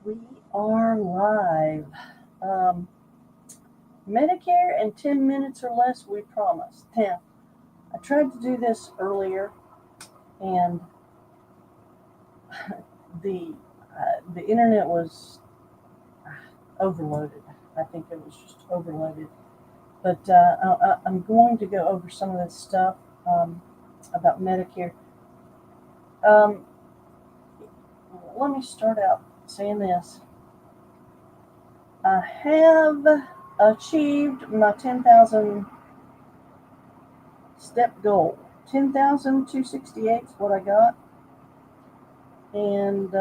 We are live. Um, Medicare in 10 minutes or less, we promise. Now, I tried to do this earlier, and the the internet was overloaded. I think it was just overloaded. But I'm going to go over some of this stuff about Medicare. Um, Let me start out saying this. I have achieved my 10,000 step goal. 10,268 is what I got, and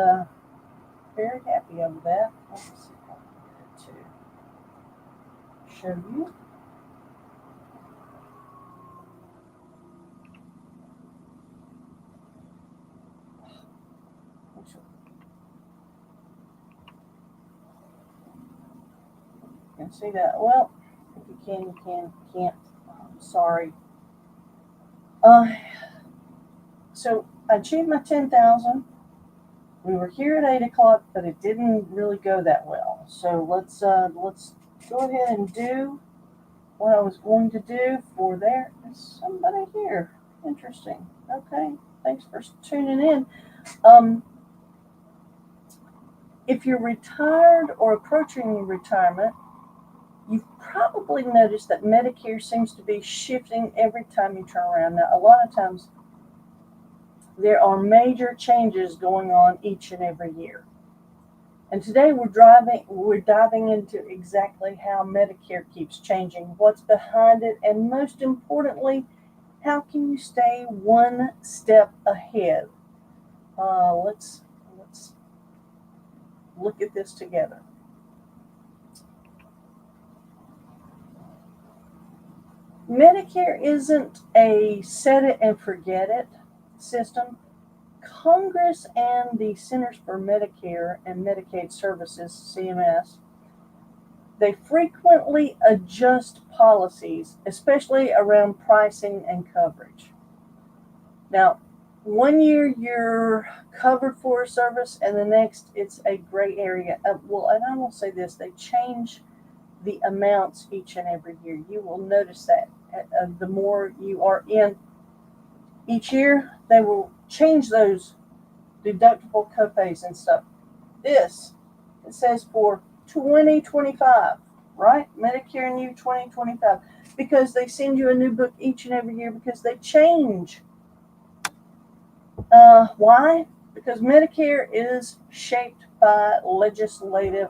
very happy over that. Let me see if I can get it to show you. You can see that. Well, if you can, you can. If you can't, sorry. Uh, so I achieved my 10,000. We were here at 8 o'clock, but it didn't really go that well. So let's go ahead and do what I was going to do. For there is somebody here. Interesting. Okay. Thanks for tuning in. Um, if you're retired or approaching retirement, you've probably noticed that Medicare seems to be shifting every time you turn around. Now, a lot of times there are major changes going on each and every year. And today we're diving into exactly how Medicare keeps changing, what's behind it, and most importantly, how can you stay one step ahead? Let's look at this together. Medicare isn't a set it and forget it system. Congress and the Centers for Medicare and Medicaid Services, CMS, they frequently adjust policies, especially around pricing and coverage. Now, one year you're covered for a service, and the next it's a gray area. Well, and I will say this: they change the amounts each and every year. You will notice that the more you are in each year, they will change those deductible copays and stuff. This, it says for 2025, right? Medicare New 2025, because they send you a new book each and every year because they change. Why? Because Medicare is shaped by legislative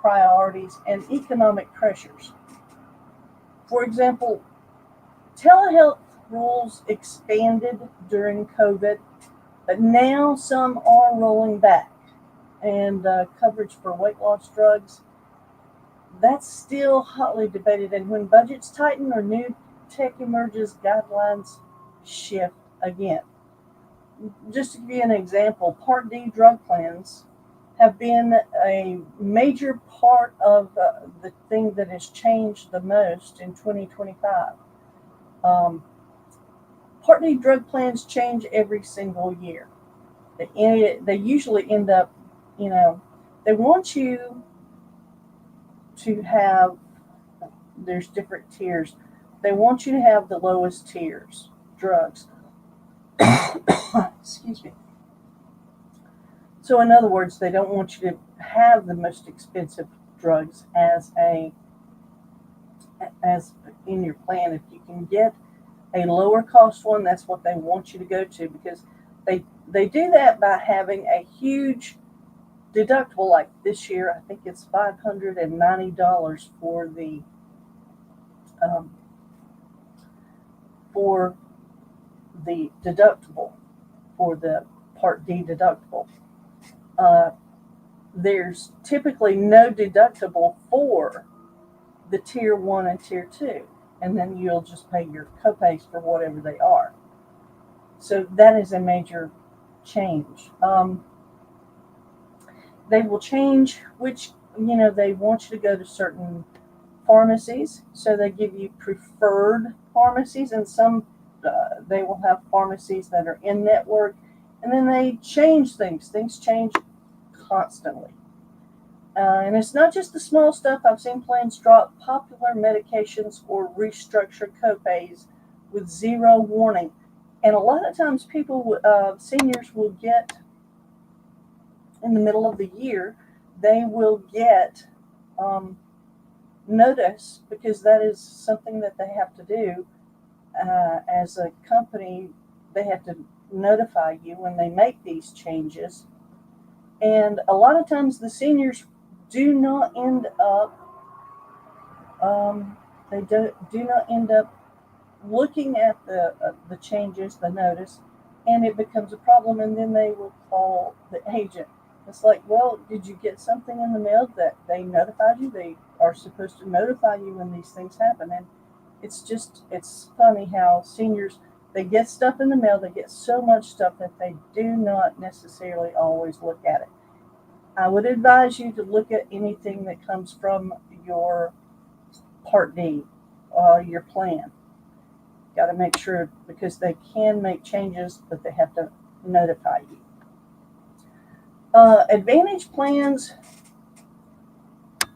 priorities and economic pressures. For example, telehealth rules expanded during COVID, but now some are rolling back. And coverage for weight loss drugs, that's still hotly debated. And when budgets tighten or new tech emerges, guidelines shift again. Just to give you an example, Part D drug plans have been a major part of the thing that has changed the most in 2025. Um, Part D drug plans change every single year. They usually end up, you know, they want you to have, there's different tiers. They want you to have the lowest tiers drugs. Excuse me. So in other words, they don't want you to have the most expensive drugs as in your plan. If you can get a lower cost one, that's what they want you to go to, because they do that by having a huge deductible. Like this year, I think it's $590 um, for the deductible for the Part D deductible. Uh, there's typically no deductible for the tier 1 and tier 2, and then you'll just pay your copays for whatever they are. So that is a major change. They will change which, they want you to go to certain pharmacies, so they give you preferred pharmacies, and some they will have pharmacies that are in network, and then they change things. Things change constantly. And it's not just the small stuff. I've seen plans drop popular medications or restructure copays with zero warning. And a lot of times, seniors will get, in the middle of the year, they will get notice, because that is something that they have to do as a company. They have to notify you when they make these changes. And a lot of times the seniors do not end up, do not end up looking at the changes, the notice, and it becomes a problem, and then they will call the agent. It's like, well, did you get something in the mail that they notified you? They are supposed to notify you when these things happen. And it's funny how seniors, they get stuff in the mail, they get so much stuff that they do not necessarily always look at it. I would advise you to look at anything that comes from your Part D, your plan. Got to make sure, because they can make changes, but they have to notify you. Advantage plans,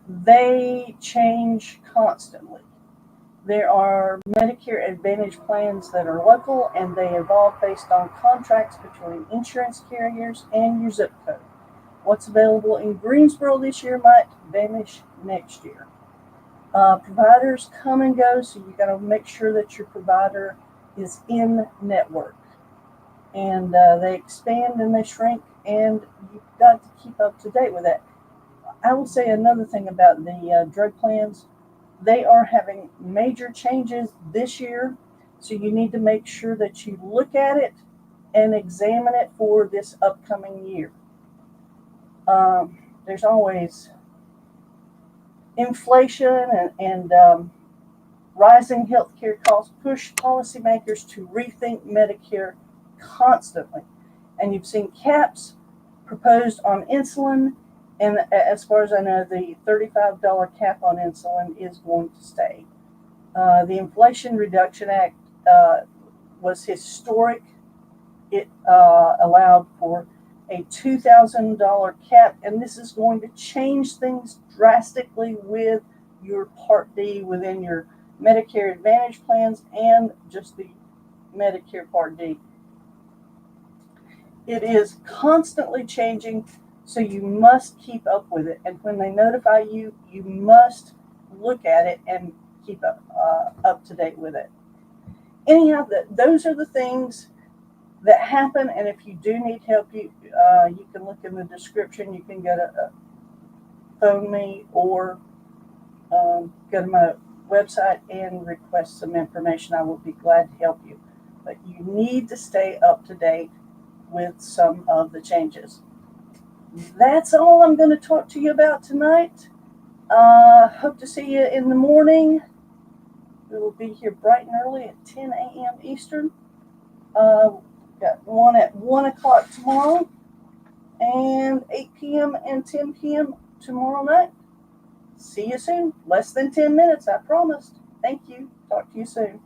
they change constantly. There are Medicare Advantage plans that are local, and they evolve based on contracts between insurance carriers and your zip code. What's available in Greensboro this year might vanish next year. Providers come and go, so you got to make sure that your provider is in network. And they expand and they shrink, and you've got to keep up to date with that. I will say another thing about the drug plans. They are having major changes this year, so you need to make sure that you look at it and examine it for this upcoming year. There's always inflation and rising healthcare costs push policymakers to rethink Medicare constantly. And you've seen caps proposed on insulin, and as far as I know, the $35 cap on insulin is going to stay. The Inflation Reduction Act was historic. It allowed for a $2,000 cap, and this is going to change things drastically with your Part D within your Medicare Advantage plans and just the Medicare Part D. It is constantly changing, so you must keep up with it. And when they notify you, you must look at it and keep up to date with it. Anyhow, those are the things that happen. And if you do need help, you can look in the description. You can go to phone me or go to my website and request some information. I will be glad to help you. But you need to stay up to date with some of the changes. That's all I'm going to talk to you about tonight. Hope to see you in the morning. We will be here bright and early at 10 a.m. Eastern. Got one at 1 o'clock tomorrow, and 8 p.m. and 10 p.m. tomorrow night. See you soon. Less than 10 minutes, I promised. Thank you. Talk to you soon.